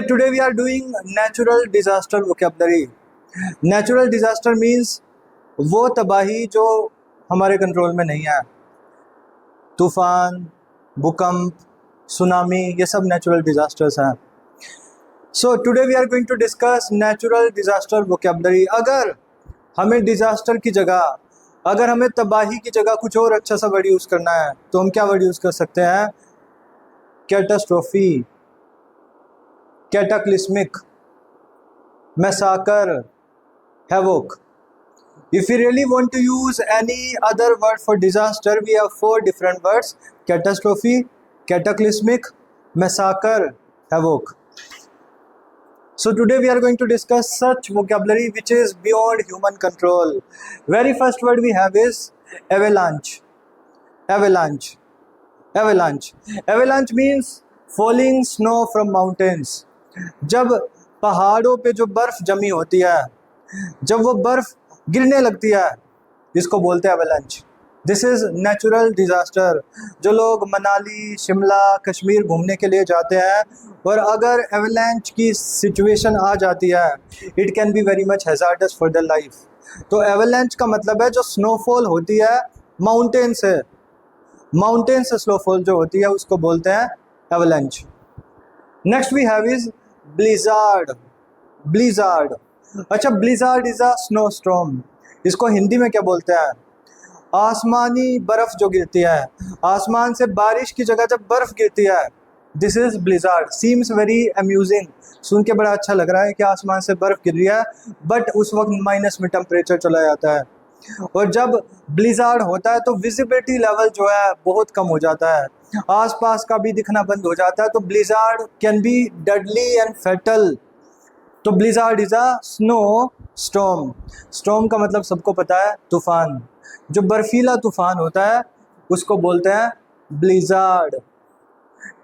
Okay, today we are doing natural disaster vocabulary. Natural disaster means वो तबाही जो हमारे कंट्रोल में नहीं है. तूफान, भूकंप, सुनामी, ये सब नेचुरल डिजास्टर्स हैं. So today we are going to discuss natural disaster vocabulary. अगर हमें डिजास्टर की जगह, अगर हमें तबाही की जगह कुछ और अच्छा सा वर्ड यूज़ करना है तो हम क्या वर्ड यूज़ कर सकते हैं? Catastrophe, cataclysmic, massacre, havoc. If we really want to use any other word for disaster, we have 4 different words: catastrophe, cataclysmic, massacre, havoc. So today we are going to discuss such vocabulary which is beyond human control. Very first word we have is avalanche. Avalanche. Avalanche. Avalanche means falling snow from mountains. जब पहाड़ों पे जो बर्फ जमी होती है, जब वो बर्फ गिरने लगती है, इसको बोलते हैं avalanche. This is natural disaster. जो लोग मनाली, शिमला, कश्मीर घूमने के लिए जाते हैं और अगर एवलांच की सिचुएशन आ जाती है, it can be very much hazards for the life. तो एवलांच का मतलब है जो स्नोफॉल होती है माउंटेन से, माउंटेन से स्नोफॉल जो होती है उसको बोलते हैं avalanche. Next we have is blizzard. Blizzard. अच्छा, blizzard is a snow storm. इसको हिंदी में क्या बोलते हैं? आसमानी बर्फ जो गिरती है, आसमान से बारिश की जगह जब बर्फ गिरती है, this is blizzard. Seems very amusing. सुन के बड़ा अच्छा लग रहा है कि आसमान से बर्फ गिर रही है, बट उस वक्त माइनस में टेम्परेचर चला जाता है. और जब ब्लिज़ार्ड होता है तो विजिबिलिटी लेवल जो है बहुत कम हो जाता है, आसपास का भी दिखना बंद हो जाता है. तो blizzard can be deadly and fatal. तो blizzard is a snow storm. Storm का मतलब सबको पता है, तूफान. जो बर्फीला तूफान होता है उसको बोलते हैं blizzard.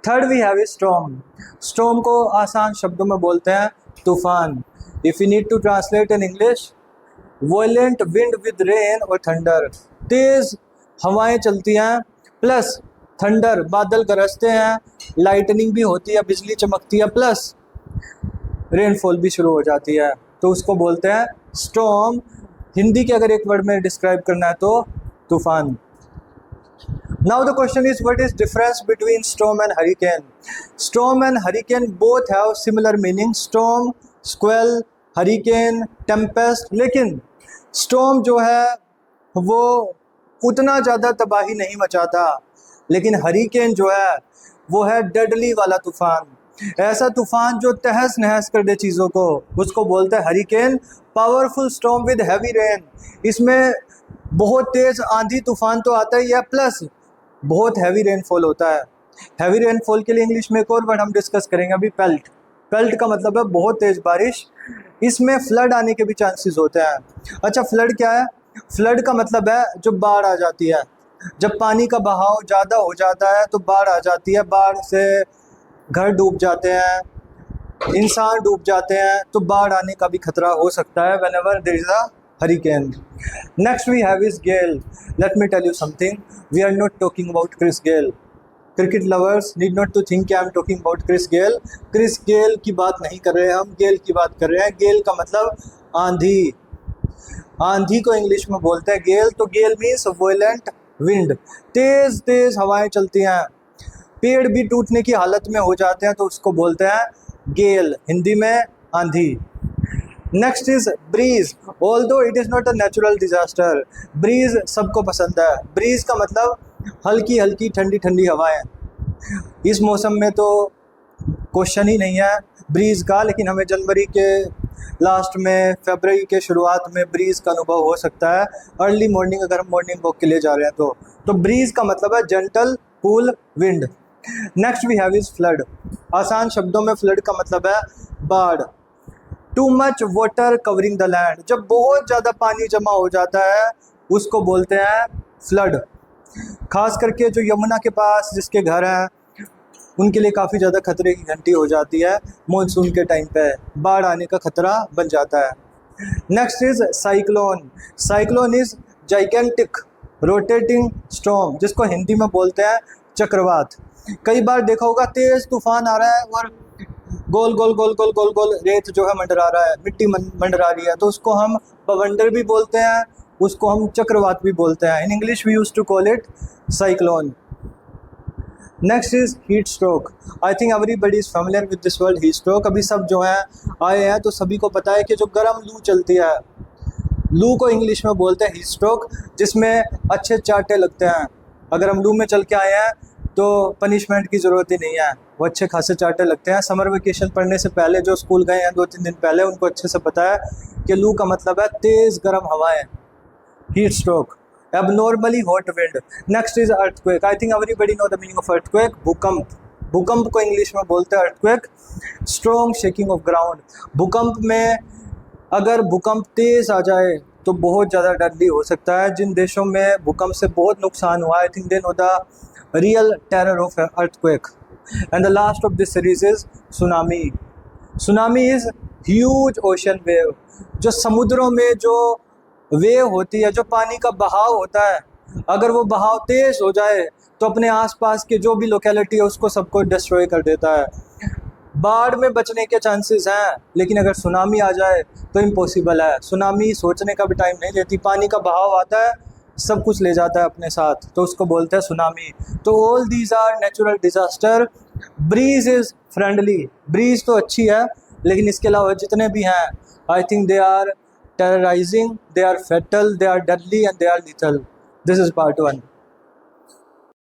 Third we have is storm. Storm को आसान शब्दों में बोलते हैं तूफान. If you need to translate in English, violent wind with rain और थंडर. तेज हवाएं चलती हैं प्लस थंडर, बादल गरजते हैं, लाइटनिंग भी होती है, बिजली चमकती है, प्लस रेनफॉल भी शुरू हो जाती है, तो उसको बोलते हैं स्टॉर्म. हिंदी के अगर एक वर्ड में डिस्क्राइब करना है तो तूफान. Now the question is what is difference between storm and hurricane. Storm and hurricane both have similar meaning. Storm, स्क्वेल, hurricane, Tempest. लेकिन स्टॉर्म जो है वो उतना ज़्यादा तबाही नहीं मचाता, लेकिन हरिकेन जो है वो है डेडली वाला तूफान. ऐसा तूफान जो तहस नहस कर दे चीज़ों को, उसको बोलते हैं hurricane. Powerful storm with heavy rain. इसमें बहुत तेज़ आंधी तूफान तो आता ही है, प्लस बहुत हैवी रेनफॉल होता है. हैवी रेनफॉल के लिए इंग्लिश में एक और वर्ड हम डिस्कस करेंगे अभी, पेल्ट. पेल्ट का मतलब है बहुत तेज़ बारिश. इसमें फ्लड आने के भी चांसेस होते हैं. अच्छा, फ्लड क्या है? फ्लड का मतलब है जो बाढ़ आ जाती है. जब पानी का बहाव ज़्यादा हो जाता है तो बाढ़ आ जाती है. बाढ़ से घर डूब जाते हैं, इंसान डूब जाते हैं, तो बाढ़ आने का भी खतरा हो सकता है whenever there is a hurricane. Next we have is gale. Let me tell you something. We are not talking about Chris Gayle. Cricket lovers need not to think I am talking about Chris Gayle. Chris Gayle की बात नहीं कर रहे हैं हम, गेल की बात कर रहे हैं. गेल का मतलब आंधी. आंधी को इंग्लिश में बोलते हैं गेल. तो गेल मीन्स वॉयलेंट विंड. तेज तेज हवाएं चलती हैं, पेड़ भी टूटने की हालत में हो जाते हैं, तो उसको बोलते हैं गेल, हिंदी में आंधी. Next is breeze. Although it is not a natural disaster, breeze सबको पसंद है. ब्रीज का मतलब हल्की हल्की ठंडी ठंडी हवाएं. इस मौसम में तो क्वेश्चन ही नहीं है ब्रीज का, लेकिन हमें जनवरी के लास्ट में, फरवरी के शुरुआत में ब्रीज का अनुभव हो सकता है. अर्ली मॉर्निंग अगर हम मॉर्निंग वॉक के लिए जा रहे हैं तो ब्रीज का मतलब है gentle cool wind. Next we have is flood. आसान शब्दों में फ्लड का मतलब है बाढ़. Too much water covering the land. जब बहुत ज़्यादा पानी जमा हो जाता है उसको बोलते हैं फ्लड. खास करके जो यमुना के पास जिसके घर हैं उनके लिए काफ़ी ज़्यादा खतरे की घंटी हो जाती है. मॉनसून के टाइम पे बाढ़ आने का खतरा बन जाता है. Next is cyclone. Cyclone is gigantic rotating storm, जिसको हिंदी में बोलते हैं चक्रवात. कई बार देखा होगा तेज़ तूफान आ रहा है और गोल गोल गोल गोल गोल गोल रेत जो है मंडरा रहा है, मिट्टी मंडरा रही है, तो उसको हम बवंडर भी बोलते हैं, उसको हम चक्रवात भी बोलते हैं। In English we use to call it cyclone. Next is heat stroke. I think everybody is familiar with this word heat stroke. अभी सब जो है आए हैं तो सभी को पता है कि जो गर्म लू चलती है, लू को इंग्लिश में बोलते हैं हीट स्ट्रोक, जिसमें अच्छे चाटे लगते हैं। अगर हम लू में चल के आए हैं तो पनिशमेंट की ज़रूरत ही नहीं है, वो अच्छे खासे चाटे लगते हैं। समर वेकेशन पढ़ने से पहले जो स्कूल गए हैं 2-3 दिन पहले, उनको अच्छे से पता है कि लू का मतलब है तेज़ गर्म हवाएं, heat stroke. abnormally hot wind. Next is earthquake. I think everybody know the meaning of earthquake. भूकंप, भूकंप को इंग्लिश में बोलते हैं earthquake. Strong shaking of ground. भूकंप में अगर भूकंप तेज आ जाए तो बहुत ज़्यादा डरली हो सकता है। जिन देशों में भूकंप से बहुत नुकसान हुआ, आई think they know the real terror of earthquake. And the last of this series is tsunami. Tsunami is huge ocean wave. जो समुद्रों में जो वेव होती है, जो पानी का बहाव होता है, अगर वो बहाव तेज हो जाए तो अपने आसपास के जो भी लोकेलिटी है उसको सबको डिस्ट्रॉय कर देता है। बाढ़ में बचने के चांसेस हैं, लेकिन अगर सुनामी आ जाए तो इम्पॉसिबल है। सुनामी सोचने का भी टाइम नहीं लेती, पानी का बहाव आता है, सब कुछ ले जाता है अपने साथ, तो उसको बोलते हैं सुनामी। तो all these are natural disaster. Breeze is friendly, breeze तो अच्छी है, लेकिन इसके अलावा जितने भी हैं I think they are terrorizing, they are fatal, they are deadly and they are lethal. This is part 1.